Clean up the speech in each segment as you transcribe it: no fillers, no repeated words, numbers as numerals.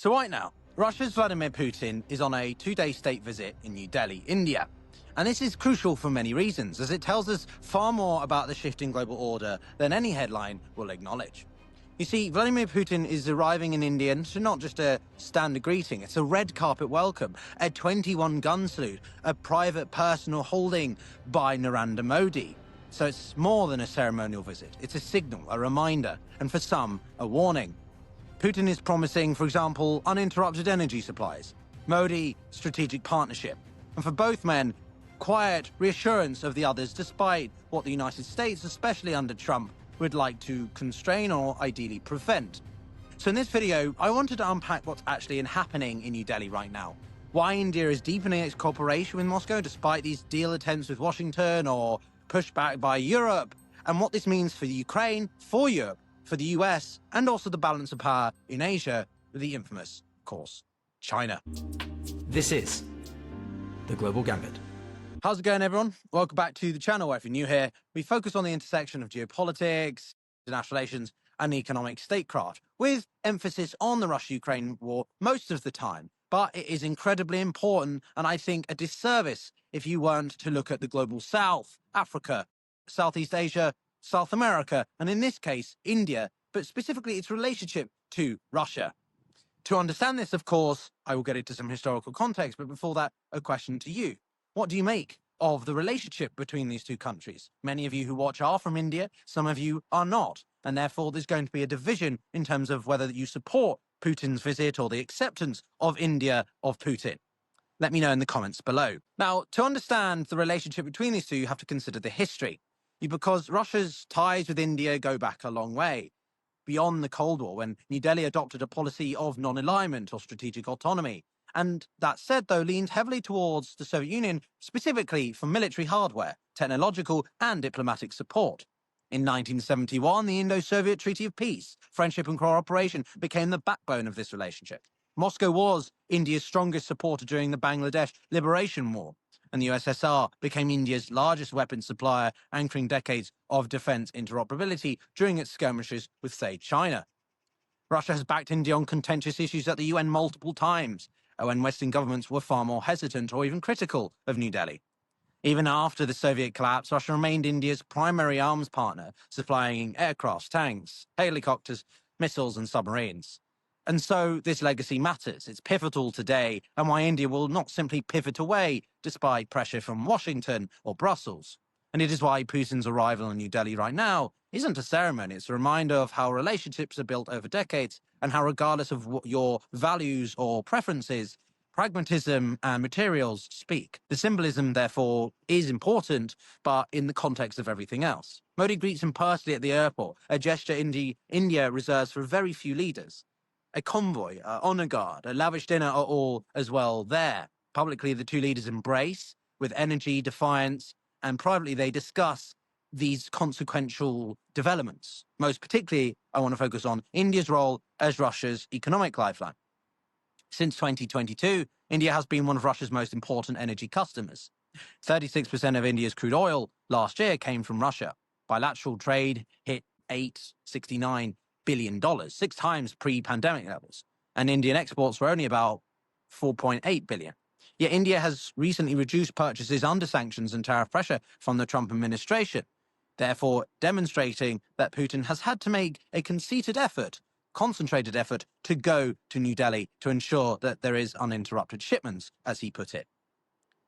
So right now, Russia's Vladimir Putin is on a two-day state visit in New Delhi, India. And this is crucial for many reasons, as it tells us far more about the shifting global order than any headline will acknowledge. You see, Vladimir Putin is arriving in India, and it's not just a standard greeting, it's a red carpet welcome, a 21-gun salute, a private personal holding by Narendra Modi. So it's more than a ceremonial visit, it's a signal, a reminder, and for some, a warning. Putin is promising, for example, uninterrupted energy supplies, Modi, strategic partnership, and for both men, quiet reassurance of the others despite what the United States, especially under Trump, would like to constrain or ideally prevent. So in this video, I wanted to unpack what's actually happening in New Delhi right now, why India is deepening its cooperation with Moscow despite these deal attempts with Washington or pushback by Europe, and what this means for Ukraine, for Europe, for the US, and also the balance of power in Asia with the infamous, of course, China. This is The Global Gambit. How's it going, everyone? Welcome back to the channel, where if you're new here, we focus on the intersection of geopolitics, international relations, and economic statecraft, with emphasis on the Russia-Ukraine war most of the time. But it is incredibly important, and I think a disservice if you weren't to look at the global south, Africa, Southeast Asia, South America, and in this case, India, but specifically its relationship to Russia. To understand this, of course, I will get into some historical context, but before that, a question to you. What do you make of the relationship between these two countries? Many of you who watch are from India, some of you are not, and therefore there's going to be a division in terms of whether you support Putin's visit or the acceptance of India of Putin. Let me know in the comments below. Now, to understand the relationship between these two, you have to consider the history, because Russia's ties with India go back a long way, beyond the Cold War, when New Delhi adopted a policy of non-alignment or strategic autonomy. And that said, though, leaned heavily towards the Soviet Union, specifically for military hardware, technological and diplomatic support. In 1971, the Indo-Soviet Treaty of Peace, friendship and cooperation became the backbone of this relationship. Moscow was India's strongest supporter during the Bangladesh Liberation War, and the USSR became India's largest weapons supplier, anchoring decades of defense interoperability during its skirmishes with, say, China. Russia has backed India on contentious issues at the UN multiple times, when Western governments were far more hesitant or even critical of New Delhi. Even after the Soviet collapse, Russia remained India's primary arms partner, supplying aircraft, tanks, helicopters, missiles, and submarines. And so this legacy matters. It's pivotal today, and why India will not simply pivot away despite pressure from Washington or Brussels. And it is why Putin's arrival in New Delhi right now isn't a ceremony. It's a reminder of how relationships are built over decades, and how regardless of what your values or preferences, pragmatism and materials speak. The symbolism, therefore, is important, but in the context of everything else. Modi greets him personally at the airport, a gesture India reserves for very few leaders. A convoy, an honor guard, a lavish dinner are all as well there. Publicly, the two leaders embrace with energy, defiance, and privately they discuss these consequential developments. Most particularly, I want to focus on India's role as Russia's economic lifeline. Since 2022, India has been one of Russia's most important energy customers. 36% of India's crude oil last year came from Russia. Bilateral trade hit $869 billion, 6 times pre-pandemic levels. And Indian exports were only about $4.8 billion. Yet India has recently reduced purchases under sanctions and tariff pressure from the Trump administration, therefore demonstrating that Putin has had to make a concerted effort to go to New Delhi to ensure that there is uninterrupted shipments, as he put it.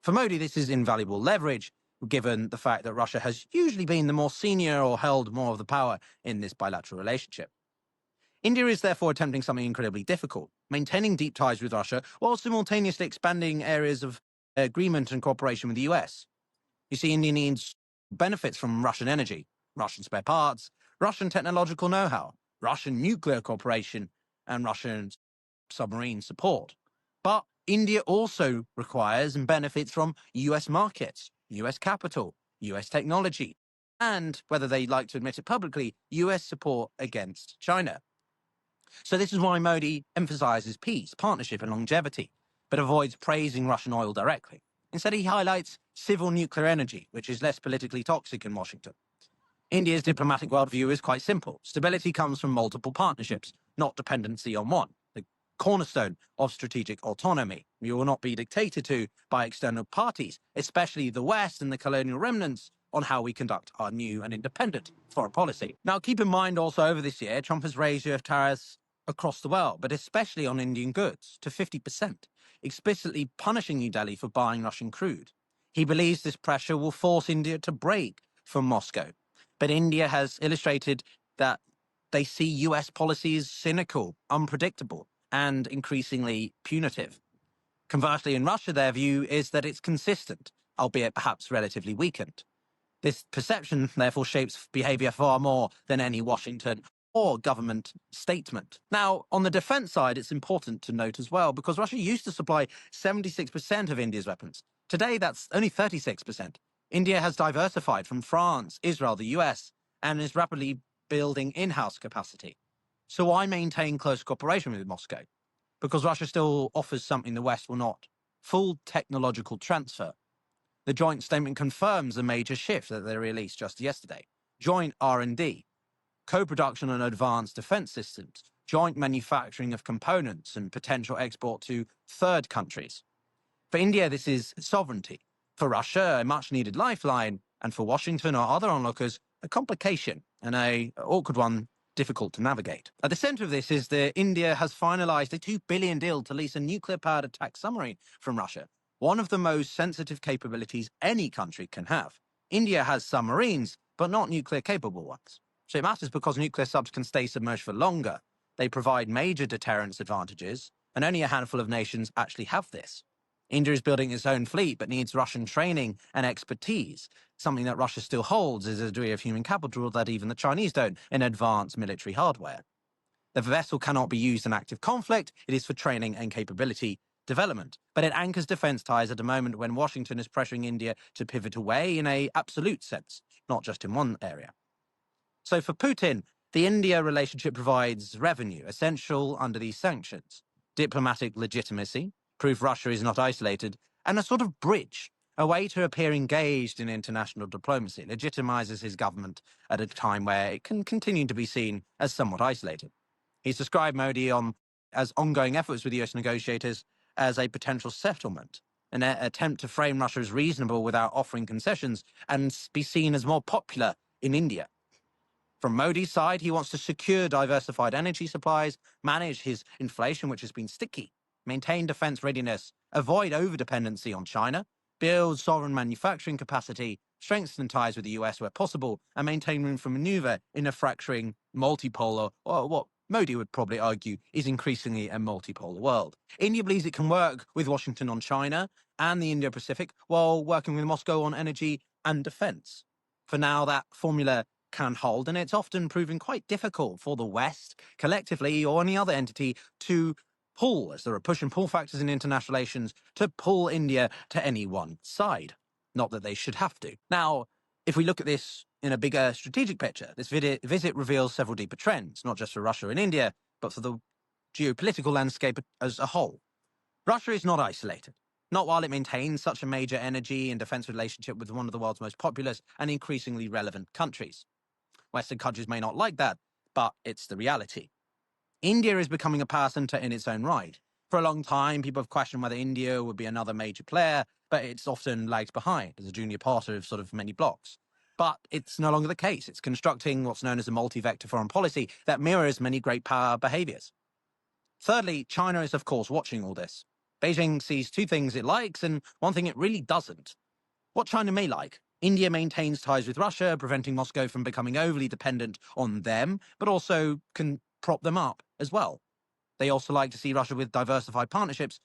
For Modi, this is invaluable leverage, given the fact that Russia has usually been the more senior or held more of the power in this bilateral relationship. India is therefore attempting something incredibly difficult, maintaining deep ties with Russia while simultaneously expanding areas of agreement and cooperation with the US. You see, India needs benefits from Russian energy, Russian spare parts, Russian technological know-how, Russian nuclear cooperation, and Russian submarine support. But India also requires and benefits from US markets, US capital, US technology, and, whether they like to admit it publicly, US support against China. So this is why Modi emphasizes peace, partnership, and longevity, but avoids praising Russian oil directly. Instead, he highlights civil nuclear energy, which is less politically toxic in Washington. India's diplomatic worldview is quite simple. Stability comes from multiple partnerships, not dependency on one. The cornerstone of strategic autonomy. We will not be dictated to by external parties, especially the West and the colonial remnants, on how we conduct our new and independent foreign policy. Now, keep in mind also over this year, Trump has raised US tariffs across the world, but especially on Indian goods, to 50%, explicitly punishing New Delhi for buying Russian crude. He believes this pressure will force India to break from Moscow. But India has illustrated that they see US policies cynical, unpredictable, and increasingly punitive. Conversely, in Russia, their view is that it's consistent, albeit perhaps relatively weakened. This perception, therefore, shapes behavior far more than any Washington or government statement. Now, on the defense side, it's important to note as well, because Russia used to supply 76% of India's weapons. Today, that's only 36%. India has diversified from France, Israel, the US, and is rapidly building in-house capacity. So why maintain close cooperation with Moscow? Because Russia still offers something the West will not: full technological transfer. The joint statement confirms a major shift that they released just yesterday: joint R&D, co-production on advanced defense systems, joint manufacturing of components, and potential export to third countries. For India, this is sovereignty. For Russia, a much-needed lifeline, and for Washington or other onlookers, a complication, and an awkward one, difficult to navigate. At the center of this is that India has finalized a $2 billion deal to lease a nuclear-powered attack submarine from Russia, one of the most sensitive capabilities any country can have. India has submarines, but not nuclear-capable ones. So it matters because nuclear subs can stay submerged for longer. They provide major deterrence advantages, and only a handful of nations actually have this. India is building its own fleet, but needs Russian training and expertise. Something that Russia still holds is a degree of human capital that even the Chinese don't in advanced military hardware. The vessel cannot be used in active conflict. It is for training and capability development. But it anchors defense ties at a moment when Washington is pressuring India to pivot away in an absolute sense, not just in one area. So for Putin, the India relationship provides revenue, essential under these sanctions, diplomatic legitimacy, proof Russia is not isolated, and a sort of bridge, a way to appear engaged in international diplomacy, legitimizes his government at a time where it can continue to be seen as somewhat isolated. He's described Modi as ongoing efforts with US negotiators as a potential settlement, an attempt to frame Russia as reasonable without offering concessions and be seen as more popular in India. From Modi's side, he wants to secure diversified energy supplies, manage his inflation, which has been sticky, maintain defense readiness, avoid overdependency on China, build sovereign manufacturing capacity, strengthen ties with the US where possible, and maintain room for maneuver in a fracturing, multipolar, or what Modi would probably argue is increasingly a multipolar world. India believes it can work with Washington on China and the Indo-Pacific while working with Moscow on energy and defense. For now, that formula can hold, and it's often proven quite difficult for the West, collectively, or any other entity to pull, as there are push and pull factors in international relations, to pull India to any one side. Not that they should have to. Now, if we look at this in a bigger strategic picture, this visit reveals several deeper trends, not just for Russia and India, but for the geopolitical landscape as a whole. Russia is not isolated, not while it maintains such a major energy and defense relationship with one of the world's most populous and increasingly relevant countries. Western countries may not like that, but it's the reality. India is becoming a power center in its own right. For a long time, people have questioned whether India would be another major player, but it's often lagged behind as a junior partner of sort of many blocks. But it's no longer the case. It's constructing what's known as a multi-vector foreign policy that mirrors many great power behaviors. Thirdly, China is, of course, watching all this. Beijing sees two things it likes and one thing it really doesn't. What China may like: India maintains ties with Russia, preventing Moscow from becoming overly dependent on them, but also can prop them up as well. They also like to see Russia with diversified partnerships,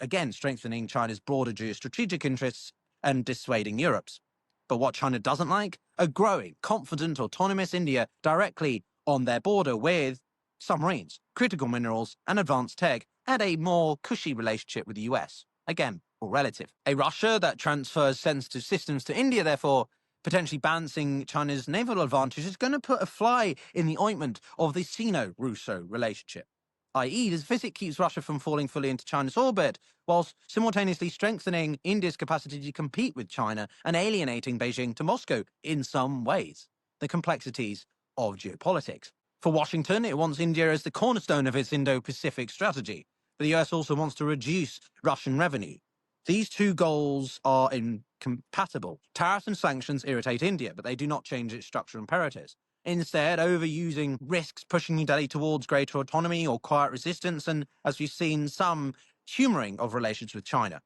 again strengthening China's broader geostrategic interests and dissuading Europe's. But what China doesn't like? A growing, confident, autonomous India directly on their border with submarines, critical minerals, and advanced tech, and a more cushy relationship with the US. Again, all relative. A Russia that transfers sensitive systems to India, therefore, potentially balancing China's naval advantage, is going to put a fly in the ointment of the Sino-Russo relationship. I.e., this visit keeps Russia from falling fully into China's orbit, whilst simultaneously strengthening India's capacity to compete with China and alienating Beijing to Moscow in some ways. The complexities of geopolitics. For Washington, it wants India as the cornerstone of its Indo-Pacific strategy. but the US also wants to reduce Russian revenue. These two goals are incompatible. Tariffs and sanctions irritate India, but they do not change its structural imperatives. Instead, overusing risks pushing New Delhi towards greater autonomy or quiet resistance, and as we've seen, some humoring of relations with China.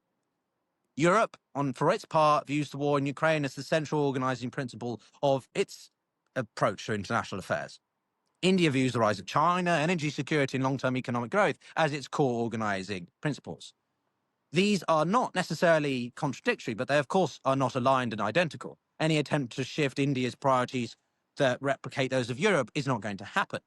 Europe, for its part, views the war in Ukraine as the central organizing principle of its approach to international affairs. India views the rise of China, energy security, and long-term economic growth as its core organizing principles. These are not necessarily contradictory, but they, of course, are not aligned and identical. Any attempt to shift India's priorities that replicate those of Europe is not going to happen.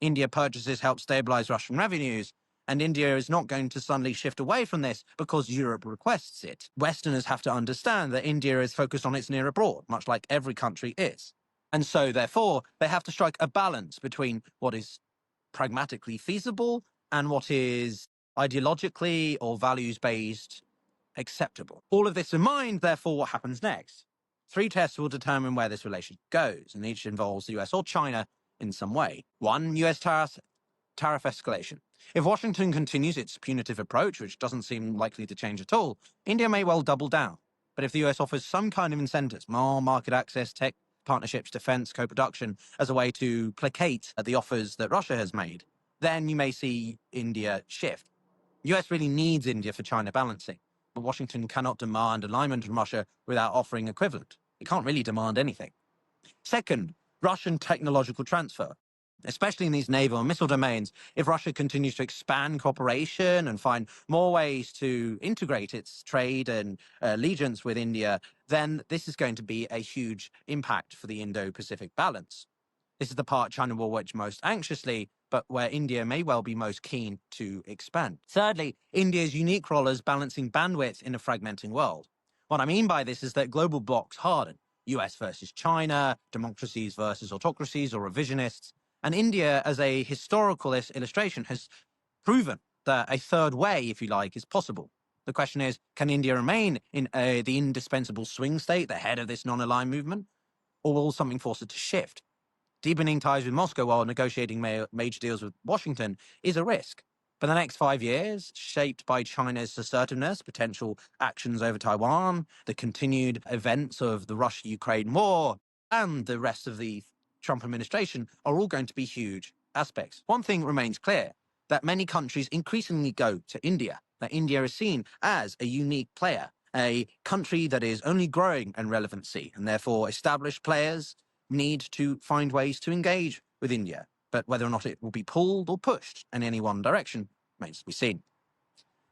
India purchases help stabilize Russian revenues, and India is not going to suddenly shift away from this because Europe requests it. Westerners have to understand that India is focused on its near abroad, much like every country is. And so, therefore, they have to strike a balance between what is pragmatically feasible and what is ideologically or values-based acceptable. All of this in mind, therefore, what happens next? 3 tests will determine where this relationship goes, and each involves the US or China in some way. 1, US tariff escalation. If Washington continues its punitive approach, which doesn't seem likely to change at all, India may well double down. But if the US offers some kind of incentives, more market access, tech partnerships, defense, co-production, as a way to placate the offers that Russia has made, then you may see India shift. The US really needs India for China balancing, but Washington cannot demand alignment from Russia without offering equivalent. It can't really demand anything. Second, Russian technological transfer. Especially in these naval and missile domains, if Russia continues to expand cooperation and find more ways to integrate its trade and allegiance with India, then this is going to be a huge impact for the Indo-Pacific balance. This is the part China will watch most anxiously, but where India may well be most keen to expand. Thirdly, India's unique role as balancing bandwidth in a fragmenting world. What I mean by this is that global blocs harden. US versus China, democracies versus autocracies or revisionists. And India, as a historical illustration, has proven that a third way, if you like, is possible. The question is, can India remain in the indispensable swing state, the head of this non-aligned movement? Or will something force it to shift? Deepening ties with Moscow while negotiating major deals with Washington is a risk. For the next 5 years, shaped by China's assertiveness, potential actions over Taiwan, the continued events of the Russia-Ukraine war, and the rest of the Trump administration are all going to be huge aspects. One thing remains clear, that many countries increasingly go to India, that India is seen as a unique player, a country that is only growing in relevancy, and therefore established players need to find ways to engage with India. But whether or not it will be pulled or pushed in any one direction remains to be seen.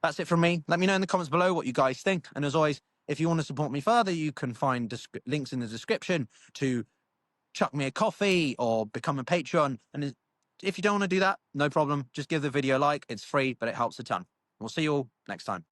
That's it from me. Let me know in the comments below what you guys think. And as always, if you want to support me further, you can find links in the description to chuck me a coffee or become a Patreon. And if you don't want to do that, no problem. Just give the video a like. It's free, but it helps a ton. We'll see you all next time.